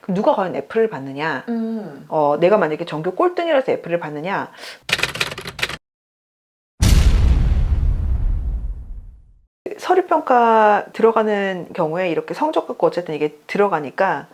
그럼 누가 과연 F를 받느냐? 내가 만약에 전교 꼴등이라서 F를 받느냐? 서류평가 들어가는 경우에 이렇게 성적 갖고 어쨌든 이게 들어가니까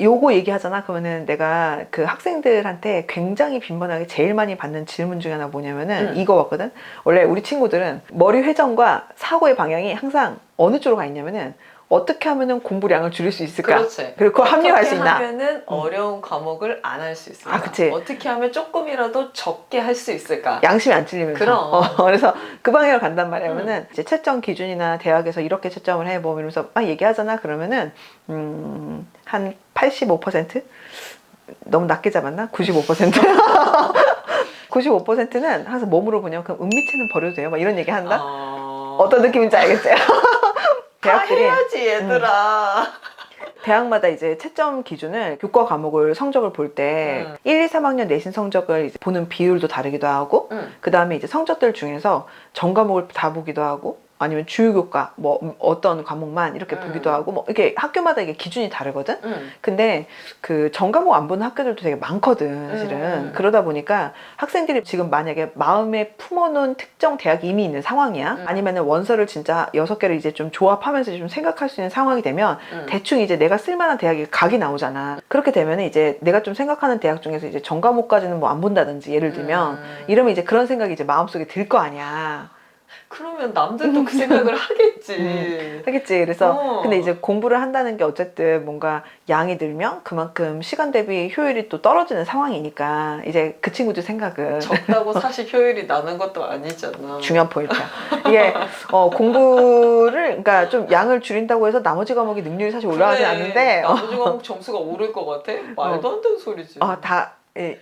요거 얘기하잖아. 그러면은 내가 그 학생들한테 굉장히 빈번하게 제일 많이 받는 질문 중에 하나 뭐냐면은 이거 같거든. 원래 우리 친구들은 머리 회전과 사고의 방향이 항상 어느 쪽으로 가 있냐면은 어떻게 하면은 공부량을 줄일 수 있을까? 그렇지. 그리고 그걸 합리화할 수 있나? 어떻게 하면은 어려운 과목을 안 할 수 있을까? 아, 그치. 어떻게 하면 조금이라도 적게 할 수 있을까? 양심이 안 찔리면서. 그럼. 그래서 그 방향으로 간단 말이야. 그러면은 이제 채점 기준이나 대학에서 이렇게 채점을 해. 뭐 이러면서 막 얘기하잖아. 그러면은 한 85%? 너무 낮게 잡았나? 95%? 95%는 항상 몸으로 보냐면 그럼 은미체는 버려도 돼요? 막 이런 얘기 한다? 어떤 느낌인지 알겠지? 다 해야지 얘들아. 대학마다 이제 채점 기준을 교과 과목을 성적을 볼 때 1, 2, 3학년 내신 성적을 이제 보는 비율도 다르기도 하고 그 다음에 이제 성적들 중에서 전 과목을 다 보기도 하고 아니면 주요 교과 뭐 어떤 과목만 이렇게 보기도 하고 뭐 이렇게 학교마다 이게 기준이 다르거든. 근데 그 전 과목 안 보는 학교들도 되게 많거든 사실은. 그러다 보니까 학생들이 지금 만약에 마음에 품어놓은 특정 대학이 이미 있는 상황이야. 아니면은 원서를 진짜 6개를 이제 좀 조합하면서 좀 생각할 수 있는 상황이 되면 대충 이제 내가 쓸만한 대학이 각이 나오잖아. 그렇게 되면 이제 내가 좀 생각하는 대학 중에서 이제 전 과목까지는 뭐 안 본다든지 예를 들면 이러면 이제 그런 생각이 이제 마음속에 들 거 아니야. 그러면 남들도 그 생각을 하겠지. 하겠지. 그래서 근데 이제 공부를 한다는 게 어쨌든 뭔가 양이 늘면 그만큼 시간 대비 효율이 또 떨어지는 상황이니까 이제 그 친구들 생각은 적다고 사실 효율이 나는 것도 아니잖아. 중요한 포인트야. 이게 공부를 그러니까 좀 양을 줄인다고 해서 나머지 과목이 능률이 사실 올라가진 않는데 나머지 과목 점수가 오를 것 같아? 말도 안 되는 소리지.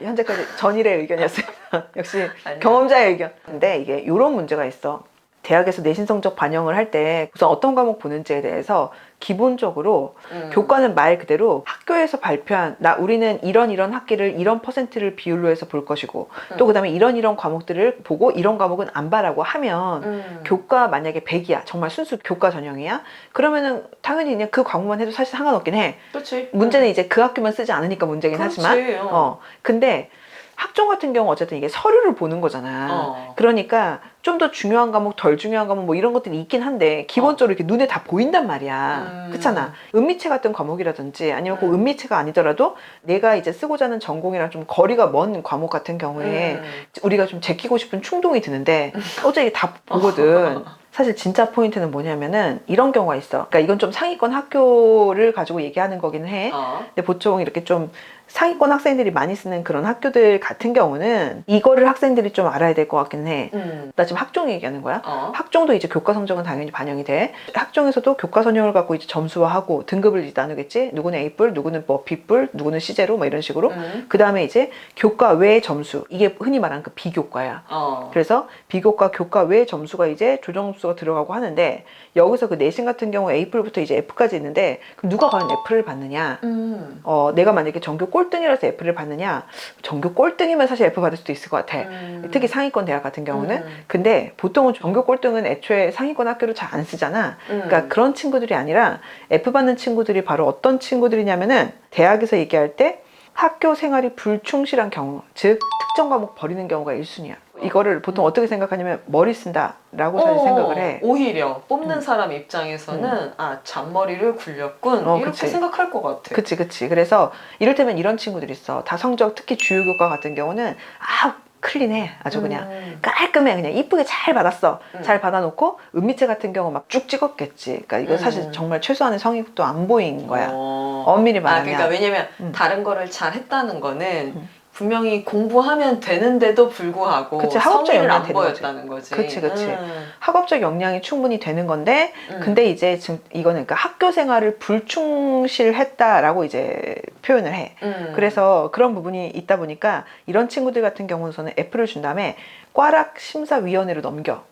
현재까지 전일의 의견이었습니다. 역시 아니야. 경험자의 의견. 근데 이게 이런 문제가 있어. 대학에서 내신 성적 반영을 할 때 우선 어떤 과목 보는지에 대해서 기본적으로 교과는 말 그대로 학교에서 발표한 우리는 이런 학기를 이런 퍼센트를 비율로 해서 볼 것이고 또 그다음에 이런 과목들을 보고 이런 과목은 안 봐라고 하면 교과 만약에 100이야 정말 순수 교과 전형이야 그러면은 당연히 그냥 그 과목만 해도 사실 상관없긴 해. 그렇지. 문제는 이제 그 학교만 쓰지 않으니까 문제긴 하지만 근데 학종 같은 경우 어쨌든 이게 서류를 보는 거잖아. 그러니까 좀 더 중요한 과목, 덜 중요한 과목 뭐 이런 것들이 있긴 한데 기본적으로 이렇게 눈에 다 보인단 말이야. 그렇잖아. 은미체 같은 과목이라든지 아니면 꼭 은미체가 아니더라도 내가 이제 쓰고자 하는 전공이랑 좀 거리가 먼 과목 같은 경우에 우리가 좀 제끼고 싶은 충동이 드는데 어제 이게 다 보거든. 사실 진짜 포인트는 뭐냐면은 이런 경우가 있어. 그러니까 이건 좀 상위권 학교를 가지고 얘기하는 거기는 해. 근데 보통 이렇게 좀 상위권 학생들이 많이 쓰는 그런 학교들 같은 경우는 이거를 학생들이 좀 알아야 될 것 같기는 해. 나 지금 학종 얘기하는 거야. 학종도 이제 교과 성적은 당연히 반영이 돼. 학종에서도 교과 선형을 갖고 이제 점수화하고 등급을 이제 나누겠지. 누구는 A뿔, 누구는 뭐 B뿔, 누구는 C제로 뭐 이런 식으로. 그 다음에 이제 교과 외 점수. 이게 흔히 말하는 그 비교과야. 그래서 비교과, 교과 외 점수가 이제 조정수가 들어가고 하는데 여기서 그 내신 같은 경우 A뿔부터 이제 F까지 있는데 그럼 누가 과연 F를 받느냐? 내가 만약에 전교 꼴등이라서 F를 받느냐? 전교 꼴등이면 사실 F 받을 수도 있을 것 같아. 특히 상위권 대학 같은 경우는. 근데 보통은 전교 꼴등은 애초에 상위권 학교를 잘 안 쓰잖아. 그러니까 그런 친구들이 아니라 F 받는 친구들이 바로 어떤 친구들이냐면은 대학에서 얘기할 때 학교 생활이 불충실한 경우, 즉 특정 과목 버리는 경우가 1순위야. 이거를 보통 어떻게 생각하냐면 머리 쓴다라고 사실 생각을 해. 오히려 뽑는 사람 입장에서는 잔머리를 굴렸군 이렇게 그치. 생각할 것 같아. 그치. 그래서 이를테면 이런 친구들이 있어. 다 성적 특히 주요 교과 같은 경우는 클린해. 아주 그냥 깔끔해. 그냥 이쁘게 잘 받았어. 잘 받아놓고 은미체 같은 경우 막 쭉 찍었겠지. 그러니까 이거 사실 정말 최소한의 성의도 안 보인 거야. 엄밀히 말하면. 그러니까 왜냐면 다른 거를 잘 했다는 거는 분명히 공부하면 되는데도 불구하고 그치, 학업적 성의를 역량이 안 되는 보였다는 거지. 그치. 학업적 역량이 충분히 되는 건데 근데 이제 지금 이거는 그러니까 학교 생활을 불충실했다라고 이제 표현을 해. 그래서 그런 부분이 있다 보니까 이런 친구들 같은 경우는 F를 준 다음에 꽈락 심사위원회로 넘겨.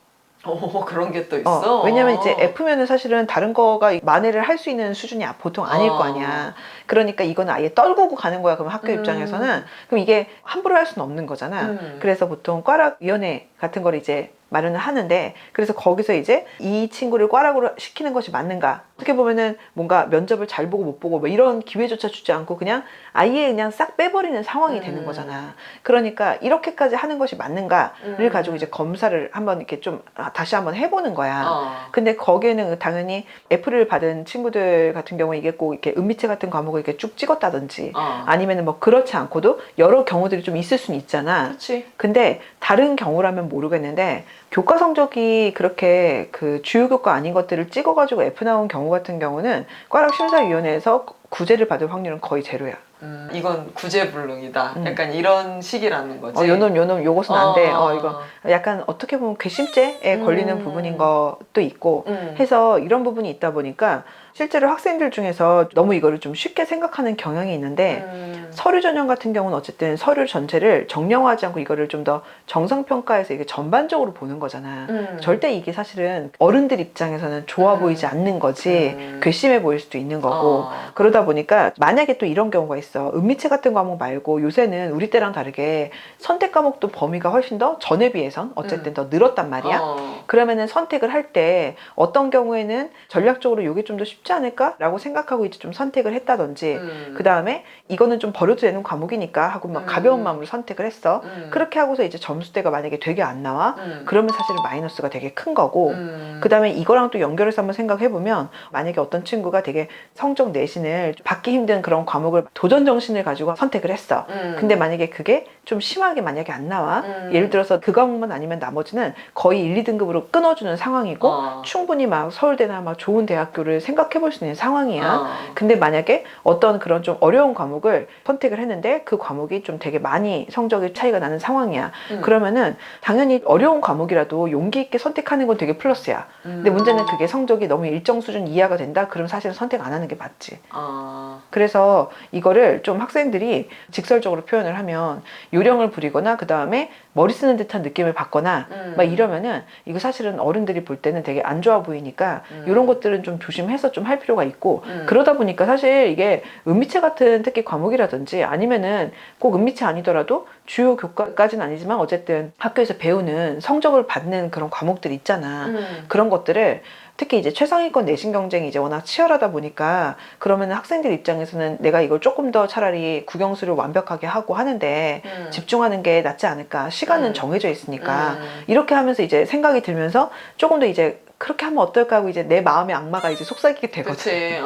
그런 게 또 있어? 왜냐면 이제 F면은 사실은 다른 거가 만회를 할 수 있는 수준이 보통 아닐 거 아니야. 그러니까 이거는 아예 떨구고 가는 거야. 그럼 학교 입장에서는. 그럼 이게 함부로 할 수는 없는 거잖아. 그래서 보통 꽈락위원회 같은 걸 이제 마련을 하는데 그래서 거기서 이제 이 친구를 꽈락으로 시키는 것이 맞는가 어떻게 보면은 뭔가 면접을 잘 보고 못 보고 뭐 이런 기회조차 주지 않고 그냥 아예 그냥 싹 빼버리는 상황이 되는 거잖아. 그러니까 이렇게까지 하는 것이 맞는가를 가지고 이제 검사를 한번 이렇게 좀 다시 한번 해보는 거야. 근데 거기에는 당연히 F를 받은 친구들 같은 경우에 이게 꼭 이렇게 은미체 같은 과목을 이렇게 쭉 찍었다든지 아니면은 뭐 그렇지 않고도 여러 경우들이 좀 있을 수는 있잖아. 그렇지. 근데 다른 경우라면 모르겠는데 교과 성적이 그렇게 그 주요 교과 아닌 것들을 찍어가지고 F 나온 경우 같은 경우는 과락 심사위원회에서 구제를 받을 확률은 거의 제로야. 이건 구제불능이다. 약간 이런 식이라는 거지. 요놈 요것은 안 돼. 이거 약간 어떻게 보면 괘씸죄에 걸리는 부분인 것도 있고 해서 이런 부분이 있다 보니까 실제로 학생들 중에서 너무 이거를 좀 쉽게 생각하는 경향이 있는데 서류 전형 같은 경우는 어쨌든 서류 전체를 정량화하지 않고 이거를 좀 더 정성평가해서 이게 전반적으로 보는 거잖아. 절대 이게 사실은 어른들 입장에서는 좋아 보이지 않는 거지 괘씸해 보일 수도 있는 거고 그러다 보니까 만약에 또 이런 경우가 있어. 은미체 같은 과목 말고 요새는 우리 때랑 다르게 선택 과목도 범위가 훨씬 더 전에 비해선 어쨌든 더 늘었단 말이야. 그러면은 선택을 할 때 어떤 경우에는 전략적으로 이게 좀 더 쉽지 않을까라고 생각하고 이제 좀 선택을 했다든지 그 다음에 이거는 좀 버려도 되는 과목이니까 하고 막 가벼운 마음으로 선택을 했어. 그렇게 하고서 이제 점수대가 만약에 되게 안 나와 그러면 사실은 마이너스가 되게 큰 거고 그 다음에 이거랑 또 연결해서 한번 생각해보면 만약에 어떤 친구가 되게 성적 내신을 받기 힘든 그런 과목을 도전 정신을 가지고 선택을 했어. 근데 만약에 그게 좀 심하게 만약에 안 나와 예를 들어서 그 과목만 아니면 나머지는 거의 1, 2등급으로 끊어주는 상황이고 충분히 막 서울대나 막 좋은 대학교를 생각해 볼 수 있는 상황이야. 근데 만약에 어떤 그런 좀 어려운 과목을 선택을 했는데 그 과목이 좀 되게 많이 성적이 차이가 나는 상황이야. 그러면은 당연히 어려운 과목이라도 용기 있게 선택하는 건 되게 플러스야. 근데 문제는 그게 성적이 너무 일정 수준 이하가 된다? 그럼 사실은 선택 안 하는 게 맞지. 그래서 이거를 좀 학생들이 직설적으로 표현을 하면 요령을 부리거나 그 다음에 머리 쓰는 듯한 느낌을 받거나 막 이러면은 이거 사실은 어른들이 볼 때는 되게 안 좋아 보이니까 이런 것들은 좀 조심해서 좀 할 필요가 있고 그러다 보니까 사실 이게 은미체 같은 특히 과목이라든지 아니면은 꼭 은미체 아니더라도 주요 교과까지는 아니지만 어쨌든 학교에서 배우는 성적을 받는 그런 과목들 있잖아. 그런 것들을 특히 이제 최상위권 내신 경쟁이 이제 워낙 치열하다 보니까 그러면 학생들 입장에서는 내가 이걸 조금 더 차라리 국영수를 완벽하게 하고 하는데 집중하는 게 낫지 않을까. 시간은 정해져 있으니까 이렇게 하면서 이제 생각이 들면서 조금 더 이제 그렇게 하면 어떨까 하고 이제 내 마음의 악마가 이제 속삭이게 되거든. 그치.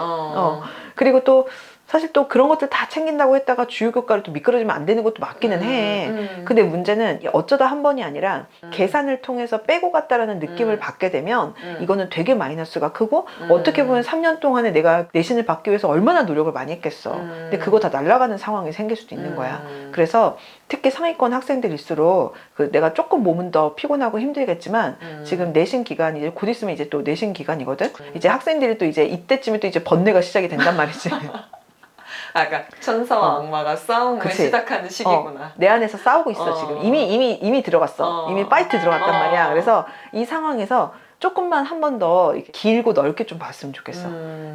그리고 또 사실 또 그런 것들 다 챙긴다고 했다가 주요 교과를 또 미끄러지면 안 되는 것도 맞기는 해. 근데 문제는 어쩌다 한 번이 아니라 계산을 통해서 빼고 갔다라는 느낌을 받게 되면 이거는 되게 마이너스가 크고 어떻게 보면 3년 동안에 내가 내신을 받기 위해서 얼마나 노력을 많이 했겠어. 근데 그거 다 날아가는 상황이 생길 수도 있는 거야. 그래서 특히 상위권 학생들일수록 그 내가 조금 몸은 더 피곤하고 힘들겠지만 지금 내신 기간이 이제 곧 있으면 이제 또 내신 기간이거든. 이제 학생들이 또 이제 이때쯤에 또 이제 번뇌가 시작이 된단 말이지. 그러니까 천사와 악마가 싸움을 그치. 시작하는 시기구나. 내 안에서 싸우고 있어. 지금 이미 들어갔어. 이미 파이트 들어갔단 말이야. 그래서 이 상황에서 조금만 한 번 더 길고 넓게 좀 봤으면 좋겠어.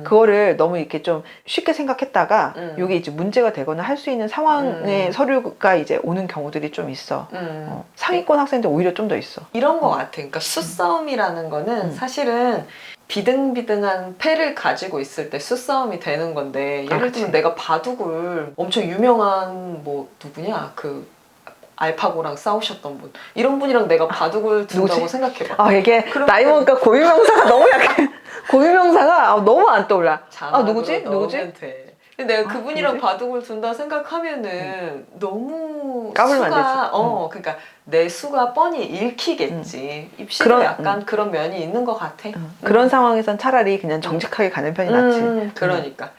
그거를 너무 이렇게 좀 쉽게 생각했다가 이게 이제 문제가 되거나 할 수 있는 상황의 서류가 이제 오는 경우들이 좀 있어. 상위권 학생들 오히려 좀 더 있어. 이런 거 같아. 그러니까 수싸움이라는 거는 사실은 비등비등한 패를 가지고 있을 때 수싸움이 되는 건데 예를 들면 내가 바둑을 엄청 유명한 뭐 누구냐 그 알파고랑 싸우셨던 분 이런 분이랑 내가 바둑을 둔다고 생각해봐. 이게 나이 먹으니까 고유명사가 너무 약해. 고유명사가 너무 안 떠올라. 누구지? 돼. 근데 내가 그분이랑 바둑을 둔다 생각하면은 너무 까불면 안 되지. 그러니까 내 수가 뻔히 읽히겠지. 입시도 약간 그런 면이 있는 것 같아. 그런 상황에선 차라리 그냥 정직하게 가는 편이 낫지. 그러니까.